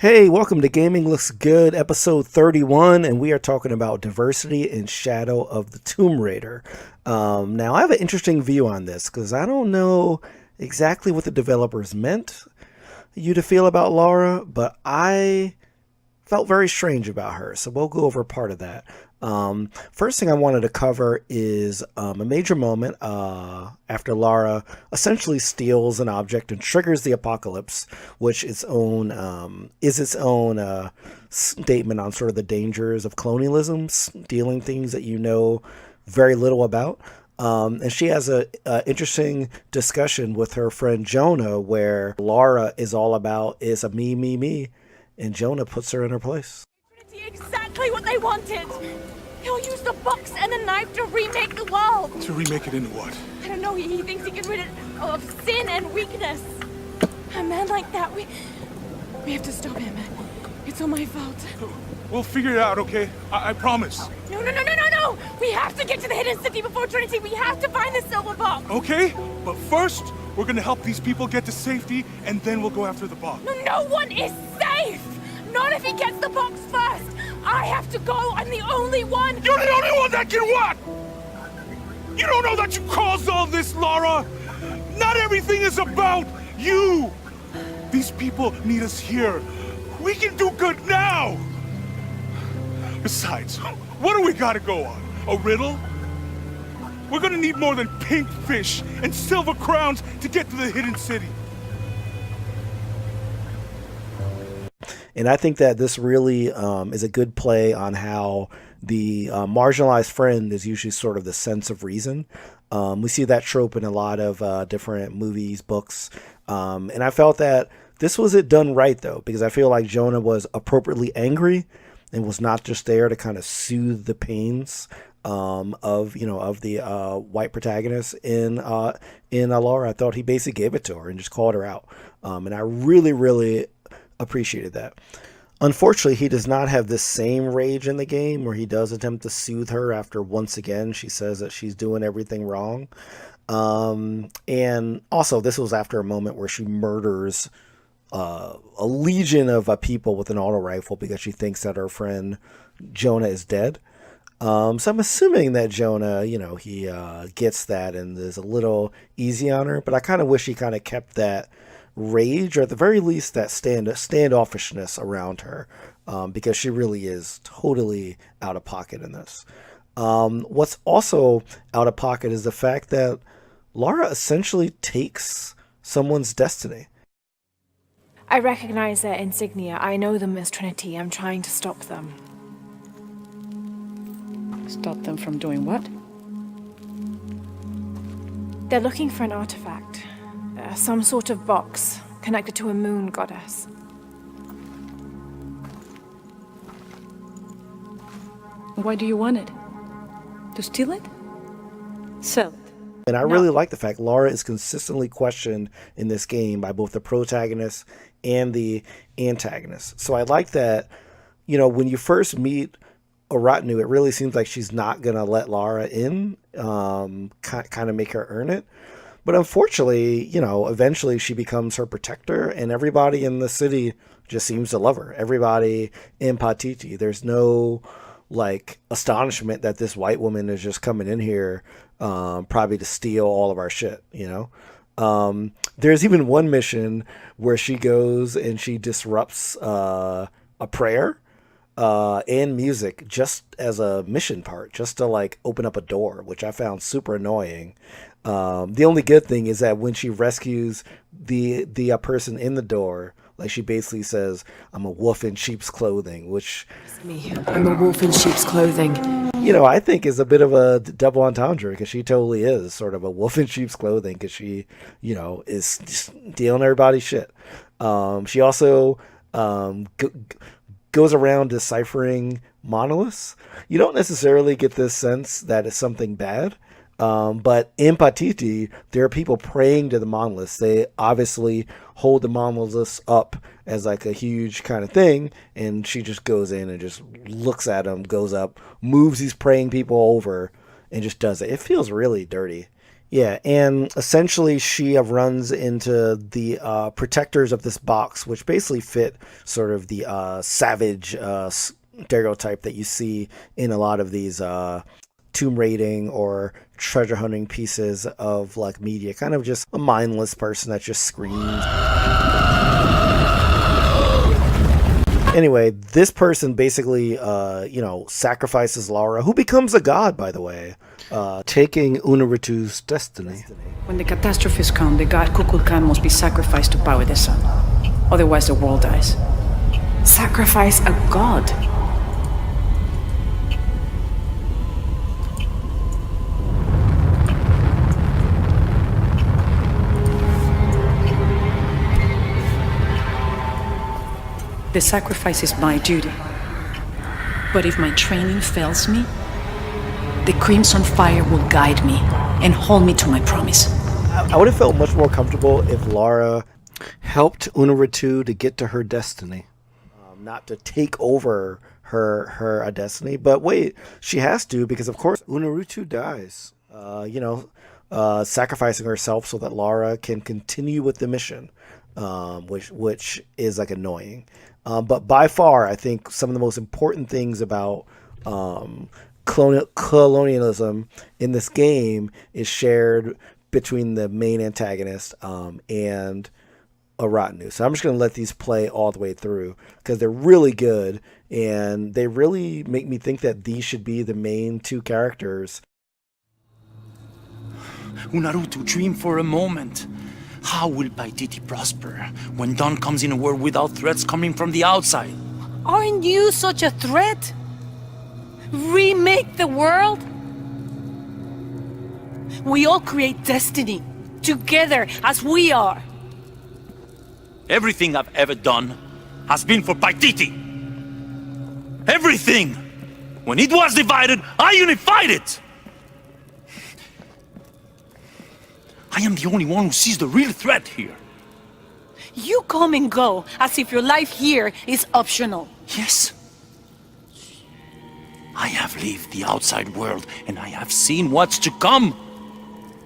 Hey, welcome to Gaming Looks Good, episode 31, and we are talking about diversity in Shadow of the Tomb Raider. Now, I have an interesting view on this because I don't know exactly what the developers meant you to feel about Lara, but I felt very strange about her, so we'll go over part of that. First thing I wanted to cover is a major moment after Lara essentially steals an object and triggers the apocalypse, which is its own statement on sort of the dangers of colonialism, stealing things that you know very little about. And she has a interesting discussion with her friend Jonah, where Lara is all about is a me, me, me, and Jonah puts her in her place. Exactly what they wanted. He'll use the box and the knife to remake the world. To remake it into what? I don't know. He thinks he can rid it of sin and weakness. A man like that, we have to stop him. It's all my fault. We'll figure it out, okay? I promise. No. We have to get to the hidden city before Trinity. We have to find the silver box. Okay, but first, we're gonna help these people get to safety, and then we'll go after the box. No one is safe. Not if he gets the box first. I have to go. I'm the only one. You're the only one that can what? You don't know that you caused all this, Lara? Not everything is about you. These people need us here. We can do good now. Besides, what do we gotta go on? A riddle? We're gonna need more than pink fish and silver crowns to get to the hidden city. And I think that this really is a good play on how the marginalized friend is usually sort of the sense of reason. We see that trope in a lot of different movies, books. And I felt that this was it done right, though, because I feel like Jonah was appropriately angry and was not just there to kind of soothe the pains of the white protagonist in Laura. I thought he basically gave it to her and just called her out. And I really appreciated that. Unfortunately, he does not have this same rage in the game where he does attempt to soothe her after once again she says that she's doing everything wrong. And also, this was after a moment where she murders a legion of people with an auto rifle because she thinks that her friend Jonah is dead. So I'm assuming that Jonah, he gets that and is a little easy on her, but I kind of wish he kind of kept that rage, or at the very least that standoffishness around her, because she really is totally out of pocket in this. What's also out of pocket is the fact that Lara essentially takes someone's destiny. I recognize their insignia. I know them as Trinity. I'm trying to stop them. Stop them from doing what? They're looking for an artifact. Some sort of box connected to a moon goddess. Why do you want it? To steal it? Sell it. And I really like the fact Lara is consistently questioned in this game by both the protagonist and the antagonist. So I like that, when you first meet Aratnu, it really seems like she's not going to let Lara in, kind of make her earn it. But unfortunately, eventually she becomes her protector, and everybody in the city just seems to love her. Everybody in Patiti. There's no, astonishment that this white woman is just coming in here probably to steal all of our shit, There's even one mission where she goes and she disrupts a prayer and music just as a mission part, just to open up a door, which I found super annoying. The only good thing is that when she rescues the person in the door, she basically says, "I'm a wolf in sheep's clothing," which It's me. I'm a wolf in sheep's clothing. I think is a bit of a double entendre, because she totally is sort of a wolf in sheep's clothing, because she, is stealing everybody's shit. She also goes around deciphering monoliths. You don't necessarily get this sense that it's something bad. But in Patiti, there are people praying to the monoliths. They obviously hold the monoliths up as a huge kind of thing, and she just goes in and just looks at them, goes up, moves these praying people over, and just does it. It feels really dirty, Yeah, and essentially she runs into the protectors of this box, which basically fit sort of the savage stereotype that you see in a lot of these tomb raiding or treasure hunting pieces of like media. Kind of just a mindless person that just screams. Anyway, this person basically, sacrifices Lara, who becomes a god, by the way, taking Unuritu's destiny. When the catastrophes come, the god Kukulkan must be sacrificed to power the sun. Otherwise, the world dies. Sacrifice a god? The sacrifice is my duty. But if my training fails me, the Crimson Fire will guide me and hold me to my promise. I would have felt much more comfortable if Lara helped Unuritu to get to her destiny. Not to take over her destiny. But wait, she has to, because of course Unuritu dies. Sacrificing herself so that Lara can continue with the mission, which is like annoying. But by far, I think some of the most important things about colonialism in this game is shared between the main antagonist and Aratnu. So I'm just going to let these play all the way through because they're really good and they really make me think that these should be the main two characters. Unarutu, dream for a moment. How will Paititi prosper when dawn comes in a world without threats coming from the outside? Aren't you such a threat? Remake the world? We all create destiny, together as we are. Everything I've ever done has been for Paititi. Everything! When it was divided, I unified it! I am the only one who sees the real threat here. You come and go as if your life here is optional. Yes. I have lived the outside world and I have seen what's to come.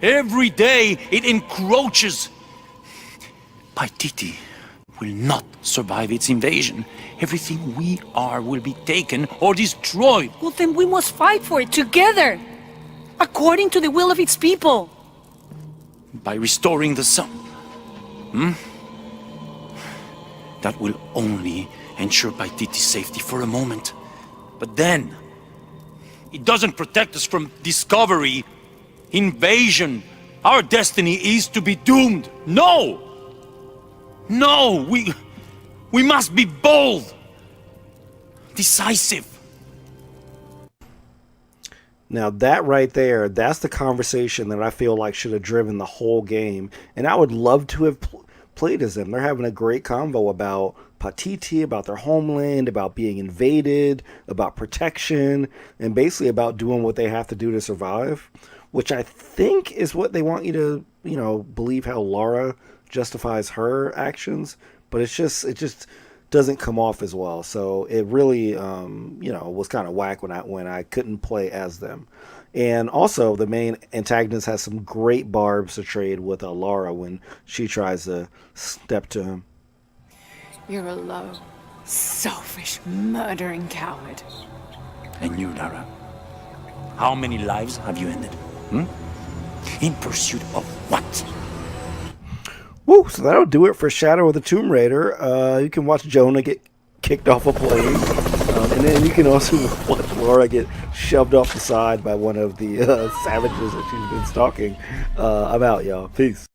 Every day it encroaches. Paititi will not survive its invasion. Everything we are will be taken or destroyed. Well, then we must fight for it together, according to the will of its people. By restoring the sun. That will only ensure Paititi's safety for a moment. But then, it doesn't protect us from discovery, invasion. Our destiny is to be doomed. No! No! We must be bold! Decisive! Now that right there, that's the conversation that I feel like should have driven the whole game. And I would love to have played as them. They're having a great convo about Paititi, about their homeland, about being invaded, about protection, and basically about doing what they have to do to survive. Which I think is what they want you to, believe how Lara justifies her actions. But it just doesn't come off as well, so it really was kind of whack when I couldn't play as them. And also the main antagonist has some great barbs to trade with Lara when she tries to step to him. You're a low, selfish, murdering coward. And you, Lara, how many lives have you ended? In pursuit of what? Woo! So that'll do it for Shadow of the Tomb Raider. You can watch Jonah get kicked off a plane, and then you can also watch Lara get shoved off the side by one of the savages that she's been stalking. I'm out, y'all. Peace.